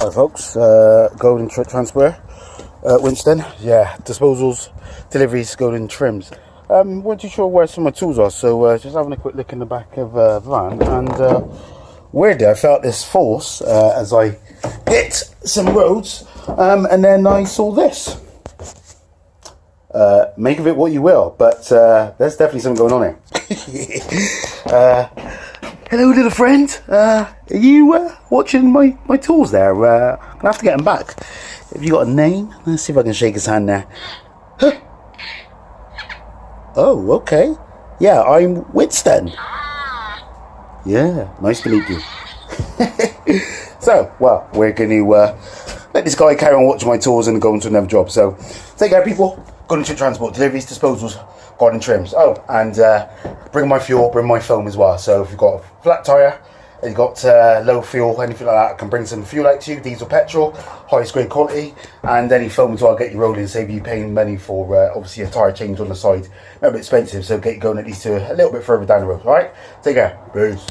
Hi folks, Golden Transport, Winston. Yeah, disposals, deliveries, Golden Trims. Weren't too sure where some of my tools are, so just having a quick look in the back of the van, and weirdly I felt this force as I hit some roads, and then I saw this. Make of it what you will, but there's definitely something going on here. Hello, little friend. Are you watching my tools there? I'm gonna have to get him back. Have you got a name? Let's see if I can shake his hand there. Huh. Oh, okay. Yeah, I'm Winston. Yeah, nice to meet you. So, well, we're going to let this guy carry on watching my tools and go on to another job. So, take care, people. Golden Transport, deliveries, disposals, garden trims. Oh, and bring my fuel, bring my foam as well. So, if you've got a flat tyre, you've got low fuel, anything like that, I can bring some fuel out to you, diesel, petrol, highest grade quality, and any foam as well, get you rolling, save you paying money for obviously a tyre change on the side. A bit expensive, so get you going at least to a little bit further down the road. Alright, take care. Peace.